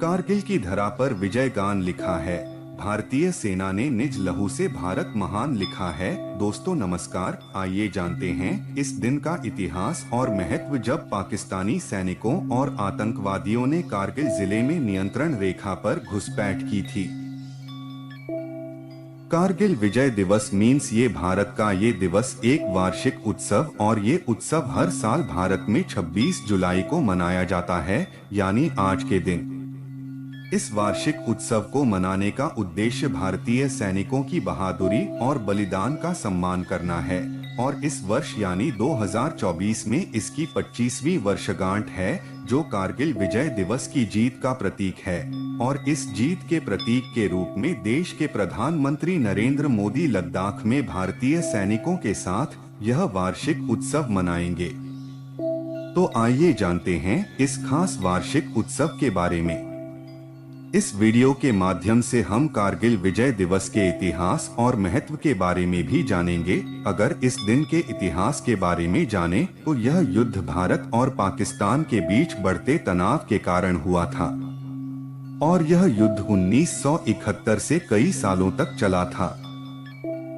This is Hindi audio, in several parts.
कारगिल की धरा पर विजय गान लिखा है। भारतीय सेना ने निज लहू से भारत महान लिखा है। दोस्तों नमस्कार, आइए जानते हैं इस दिन का इतिहास और महत्व जब पाकिस्तानी सैनिकों और आतंकवादियों ने कारगिल जिले में नियंत्रण रेखा पर घुसपैठ की थी। कारगिल विजय दिवस मीन्स ये भारत का ये दिवस एक वार्षिक उत्सव और ये उत्सव हर साल भारत में 26 जुलाई को मनाया जाता है, यानी आज के दिन। इस वार्षिक उत्सव को मनाने का उद्देश्य भारतीय सैनिकों की बहादुरी और बलिदान का सम्मान करना है और इस वर्ष यानी 2024 में इसकी 25वीं वर्षगांठ है, जो कारगिल विजय दिवस की जीत का प्रतीक है। और इस जीत के प्रतीक के रूप में देश के प्रधानमंत्री नरेंद्र मोदी लद्दाख में भारतीय सैनिकों के साथ यह वार्षिक उत्सव मनाएंगे। तो आइए जानते हैं इस खास वार्षिक उत्सव के बारे में। इस वीडियो के माध्यम से हम कारगिल विजय दिवस के इतिहास और महत्व के बारे में भी जानेंगे। अगर इस दिन के इतिहास के बारे में जानें, तो यह युद्ध भारत और पाकिस्तान के बीच बढ़ते तनाव के कारण हुआ था और यह युद्ध 1971 से कई सालों तक चला था।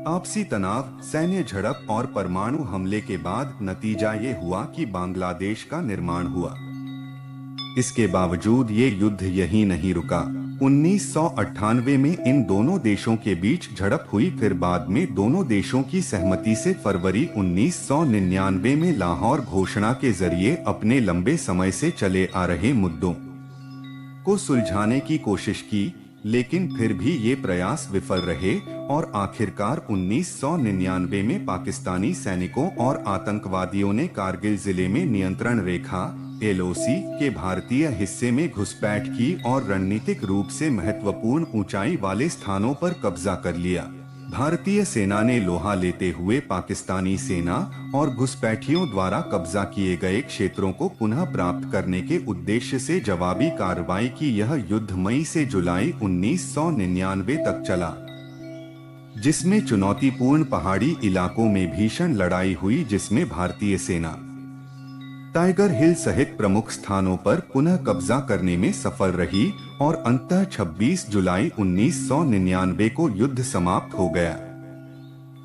आपसी तनाव, सैन्य झड़प और परमाणु हमले के बाद नतीजा ये हुआ कि बांग्लादेश का निर्माण हुआ। इसके बावजूद ये युद्ध यहीं नहीं रुका। 1998 में इन दोनों देशों के बीच झड़प हुई, फिर बाद में दोनों देशों की सहमति से फरवरी 1999 में लाहौर घोषणा के जरिए अपने लंबे समय से चले आ रहे मुद्दों को सुलझाने की कोशिश की, लेकिन फिर भी ये प्रयास विफल रहे और आखिरकार 1999 में पाकिस्तानी सैनिकों और आतंकवादियों ने कारगिल जिले में नियंत्रण रेखा LOC के भारतीय हिस्से में घुसपैठ की और रणनीतिक रूप से महत्वपूर्ण ऊंचाई वाले स्थानों पर कब्जा कर लिया। भारतीय सेना ने लोहा लेते हुए पाकिस्तानी सेना और घुसपैठियों द्वारा कब्जा किए गए क्षेत्रों को पुनः प्राप्त करने के उद्देश्य से जवाबी कार्रवाई की। यह युद्ध मई से जुलाई 1999 तक चला, जिसमें चुनौतीपूर्ण पहाड़ी इलाकों में भीषण लड़ाई हुई, जिसमें भारतीय सेना टाइगर हिल सहित प्रमुख स्थानों पर पुनः कब्जा करने में सफल रही और अंततः 26 जुलाई 1999 को युद्ध समाप्त हो गया।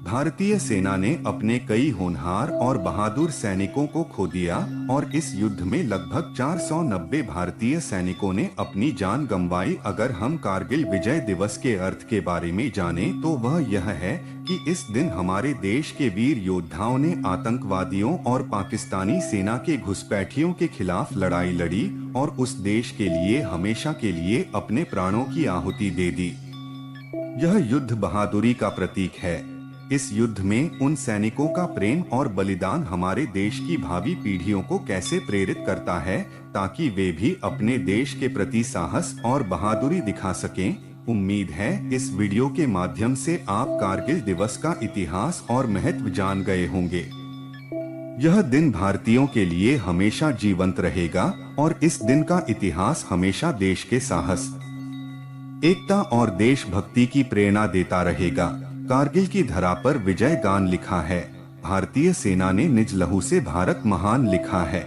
भारतीय सेना ने अपने कई होनहार और बहादुर सैनिकों को खो दिया और इस युद्ध में लगभग 490 भारतीय सैनिकों ने अपनी जान गंवाई। अगर हम कारगिल विजय दिवस के अर्थ के बारे में जानें, तो वह यह है कि इस दिन हमारे देश के वीर योद्धाओं ने आतंकवादियों और पाकिस्तानी सेना के घुसपैठियों के खिलाफ लड़ाई लड़ी और उस देश के लिए हमेशा के लिए अपने प्राणों की आहुति दे दी। यह युद्ध बहादुरी का प्रतीक है। इस युद्ध में उन सैनिकों का प्रेम और बलिदान हमारे देश की भावी पीढ़ियों को कैसे प्रेरित करता है, ताकि वे भी अपने देश के प्रति साहस और बहादुरी दिखा सकें। उम्मीद है इस वीडियो के माध्यम से आप कारगिल दिवस का इतिहास और महत्व जान गए होंगे। यह दिन भारतीयों के लिए हमेशा जीवंत रहेगा और इस दिन का इतिहास हमेशा देश के साहस, एकता और देशभक्ति की प्रेरणा देता रहेगा। कारगिल की धरा पर विजय गान लिखा है। भारतीय सेना ने निज लहू से भारत महान लिखा है।